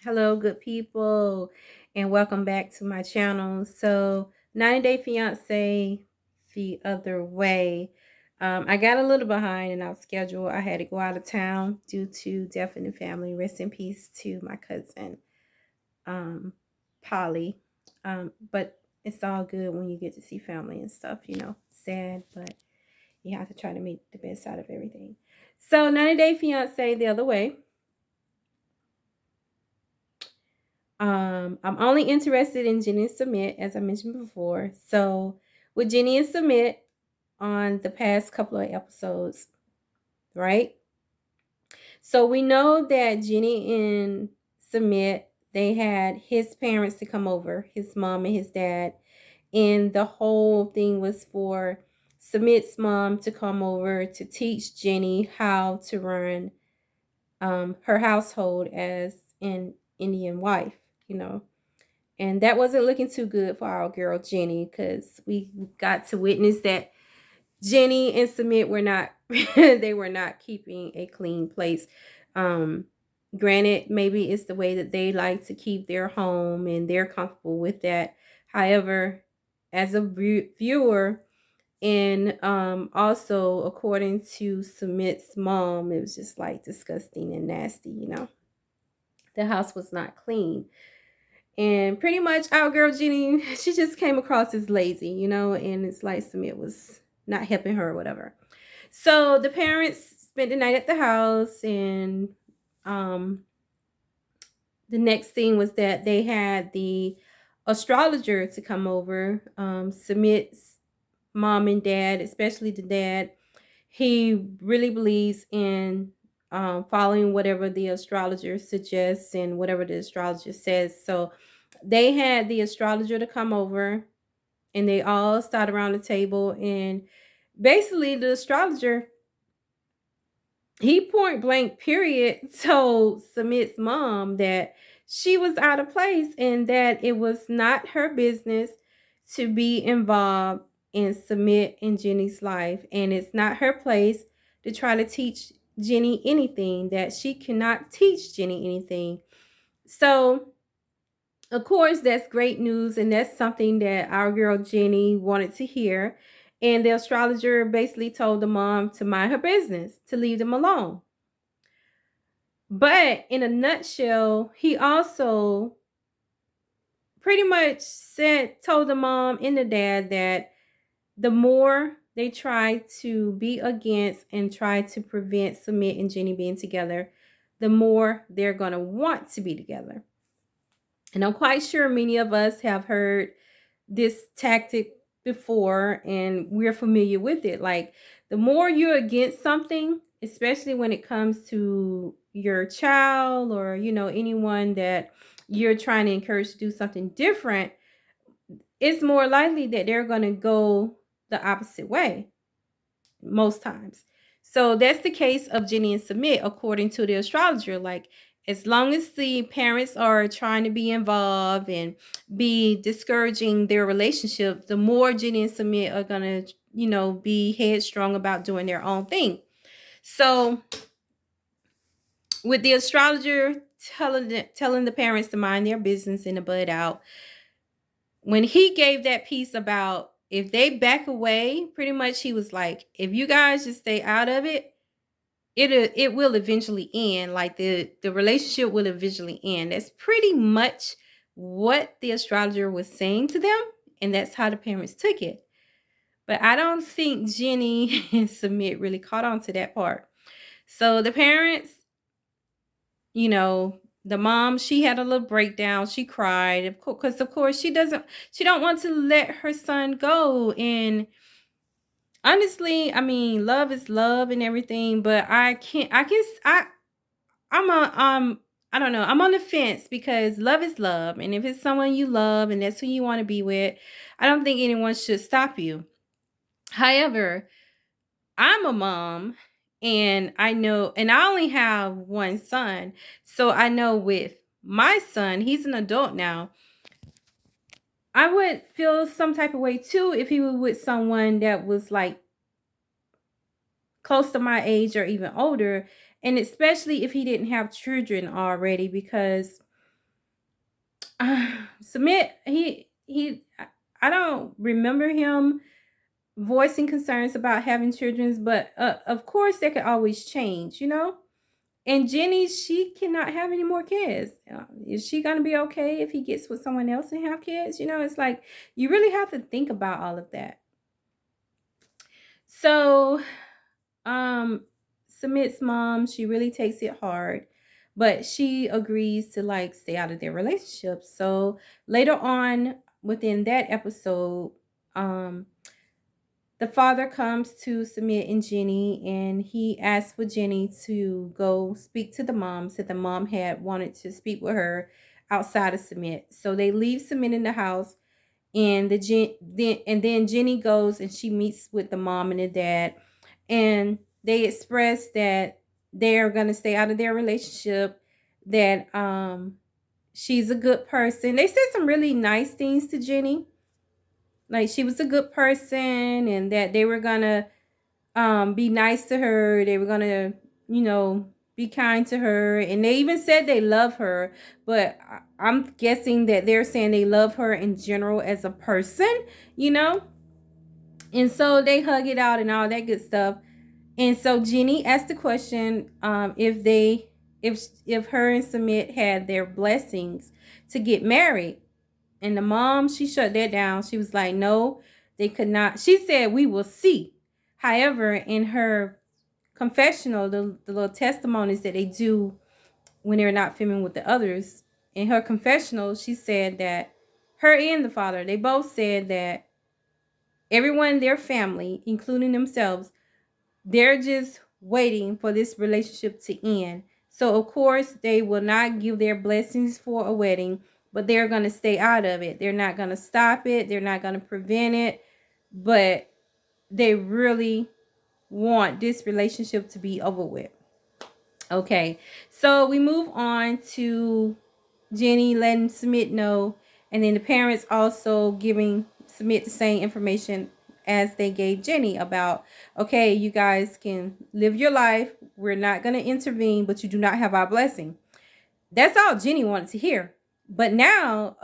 Hello, good people, and welcome back to my channel. So, 90 Day Fiance the other way. I got a little behind in our schedule. I had to go out of town due to death in the family. Rest in peace to my cousin, um, Polly. But it's all good when you get to see family and stuff, sad, but you have to try to make the best out of everything. So, 90 Day Fiance the other way. I'm only interested in Jenny and Sumit, as I mentioned before. So, with Jenny and Sumit on the past couple of episodes, right? So, we know that Jenny and Sumit, they had his parents to come over, his mom and his dad. And the whole thing was for Sumit's mom to come over to teach Jenny how to run her household as an Indian wife, you know. And that wasn't looking too good for our girl Jenny, because we got to witness that Jenny and Sumit were not they were not keeping a clean place. Um Granted, maybe it's the way that they like to keep their home and they're comfortable with that. However, as a viewer, and also according to Sumit's mom, it was just like disgusting and nasty. The house was not clean. And pretty much our girl Jenny, she just came across as lazy, and it's like Sumit was not helping her or whatever. So the parents spent the night at the house, and um the next thing was that they had the astrologer to come over. Sumit's mom and dad, especially the dad, he really believes in following whatever the astrologer suggests and whatever the astrologer says. So they had the astrologer to come over, and they all sat around the table, and basically the astrologer, he point blank period told Sumit's mom that she was out of place and that it was not her business to be involved in Sumit and Jenny's life, and it's not her place to try to teach Jenny anything, that she cannot teach Jenny anything. So of course, that's great news, and that's something that our girl Jenny wanted to hear. And the astrologer basically told the mom to mind her business, to leave them alone. But in a nutshell, he also pretty much told the mom and the dad that the more they try to be against and try to prevent Sumit and Jenny being together, the more they're going to want to be together. And I'm quite sure many of us have heard this tactic before, and we're familiar with it. Like, the more you're against something, especially when it comes to your child or anyone that you're trying to encourage to do something different, it's more likely that they're going to go the opposite way most times. So that's the case of Jenny and Sumit, according to the astrologer. Like, as long as the parents are trying to be involved and be discouraging their relationship, the more Jenny and Sumit are gonna, be headstrong about doing their own thing. So with the astrologer telling the parents to mind their business and to bud out, when he gave that piece about if they back away, pretty much he was like, if you guys just stay out of it, it will eventually end. Like, the relationship will eventually end. That's pretty much what the astrologer was saying to them, and that's how the parents took it. But I don't think Jenny and Sumit really caught on to that part. So the parents, the mom, she had a little breakdown. She cried, because of course she don't want to let her son go. And honestly, I mean, love is love and everything, but I'm a I don't know. I'm on the fence, because love is love, and if it's someone you love and that's who you want to be with, I don't think anyone should stop you. However, I'm a mom, and I know, and I only have one son, so I know with my son, he's an adult now. I would feel some type of way too if he was with someone that was like close to my age or even older, and especially if he didn't have children already, because Submit, I don't remember him voicing concerns about having children, but of course that could always change, you know. And Jenny, she cannot have any more kids. Is she gonna be okay if he gets with someone else and have kids? You know, it's like you really have to think about all of that. So, um, Submit's mom, she really takes it hard, but she agrees to like stay out of their relationship. So later on within that episode, um, the father comes to Submit and Jenny, and he asks for Jenny to go speak to the mom. Said the mom had wanted to speak with her outside of Submit. So they leave Submit in the house, and then Jenny goes and she meets with the mom and the dad, and they express that they're gonna stay out of their relationship. That she's a good person. They said some really nice things to Jenny, like she was a good person, and that they were gonna be nice to her. They were gonna, you know, be kind to her, and they even said they love her. But I'm guessing that they're saying they love her in general as a person, you know. And so they hug it out and all that good stuff. And so Jenny asked the question, if her and Submit had their blessings to get married. And the mom, she shut that down. She was like, no, they could not. She said, we will see. However, in her confessional, the little testimonies that they do when they're not filming with the others, in her confessional, she said that her and the father, they both said that everyone in their family, including themselves, they're just waiting for this relationship to end. So of course they will not give their blessings for a wedding, but they're going to stay out of it. They're not going to stop it. They're not going to prevent it, but they really want this relationship to be over with. Okay, so we move on to Jenny letting Submit know, and then the parents also giving Submit the same information as they gave Jenny about, okay, you guys can live your life. We're not going to intervene, but you do not have our blessing. That's all Jenny wanted to hear. But now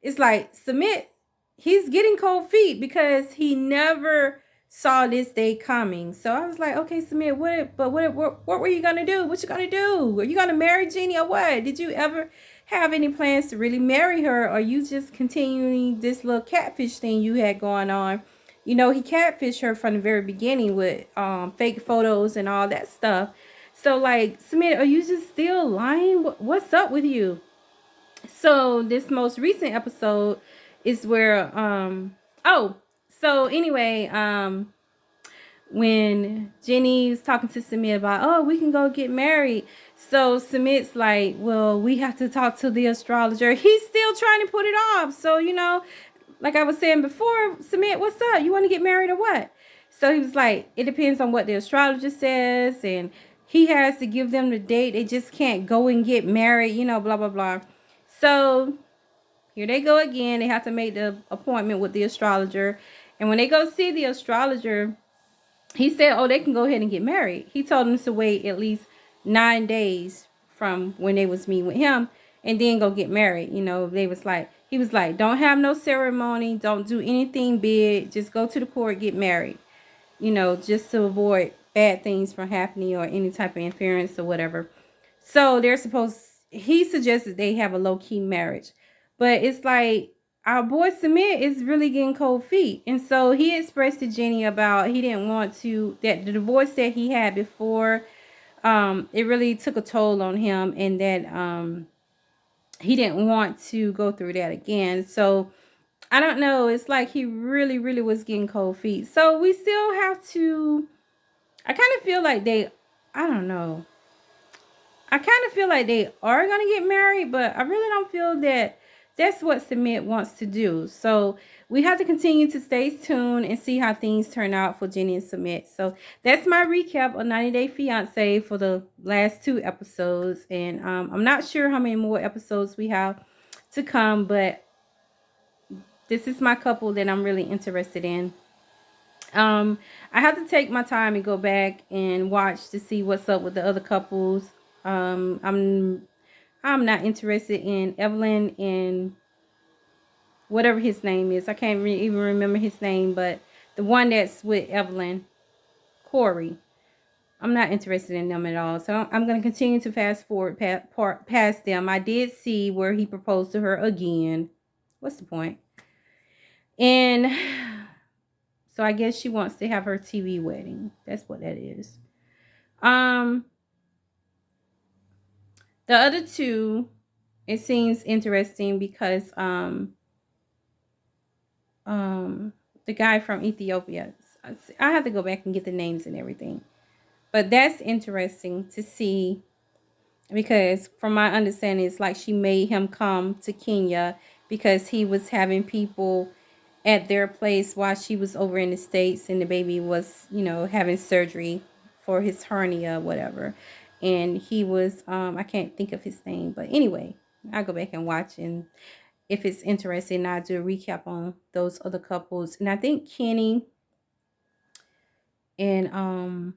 it's like Submit, he's getting cold feet because he never saw this day coming. So I was like, okay, Submit, what were you gonna do? What you gonna do? Are you gonna marry Jenny or what? Did you ever have any plans to really marry her, or you just continuing this little catfish thing you had going on? You know, he catfished her from the very beginning with fake photos and all that stuff. So like, Submit, are you just still lying? What's up with you? So this most recent episode is where oh, so anyway, when Jenny's talking to Submit about, oh, we can go get married. So Submit's like, well, we have to talk to the astrologer. He's still trying to put it off. So, you know, like I was saying before, Submit, what's up? You want to get married or what? So he was like, it depends on what the astrologer says, and he has to give them the date. They just can't go and get married, you know, blah, blah, blah. So here they go again. They have to make the appointment with the astrologer. And when they go see the astrologer, he said, oh, they can go ahead and get married. He told them to wait at least 9 days from when they was meeting with him and then go get married. You know, he was like, don't have no ceremony. Don't do anything big. Just go to the court, get married, you know, just to avoid bad things from happening or any type of interference or whatever. So he suggested they have a low-key marriage. But it's like, our boy Samir is really getting cold feet. And so he expressed to Jenny about he didn't want to, that the divorce that he had before, it really took a toll on him, and that he didn't want to go through that again. So I don't know. It's like he really, really was getting cold feet. So we still have to, I kind of feel like I don't know. I kind of feel like they are going to get married, but I really don't feel that that's what Submit wants to do. So we have to continue to stay tuned and see how things turn out for Jenny and Submit. So that's my recap of 90 Day Fiance for the last 2 episodes. And I'm not sure how many more episodes we have to come, but this is my couple that I'm really interested in. I have to take my time and go back and watch to see what's up with the other couples. I'm I'm not interested in Evelyn and whatever his name is. I can't even remember his name, but the one that's with Evelyn, Corey. I'm not interested in them at all. So I'm going to continue to fast forward past them. I did see where he proposed to her again. What's the point? And so I guess she wants to have her TV wedding. That's what that is. The other two, it seems interesting because the guy from Ethiopia. I have to go back and get the names and everything. But that's interesting to see because from my understanding, it's like she made him come to Kenya because he was having people at their place while she was over in the States and the baby was, having surgery for his hernia, whatever. And he was, I can't think of his name, but anyway, I'll go back and watch, and if it's interesting, I'll do a recap on those other couples. And I think Kenny and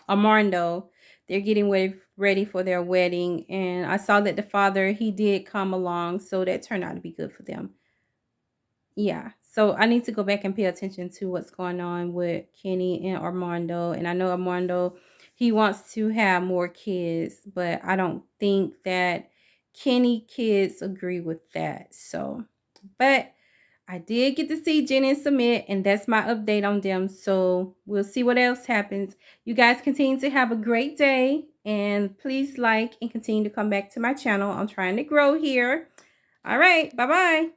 Armando, they're getting ready for their wedding. And I saw that the father, he did come along, so that turned out to be good for them. Yeah. So I need to go back and pay attention to what's going on with Kenny and Armando. And I know Armando, he wants to have more kids, but I don't think that Kenny kids agree with that. So, but I did get to see Jenny and Sumit, and that's my update on them. So we'll see what else happens. You guys continue to have a great day, and please like and continue to come back to my channel. I'm trying to grow here. All right. Bye-bye.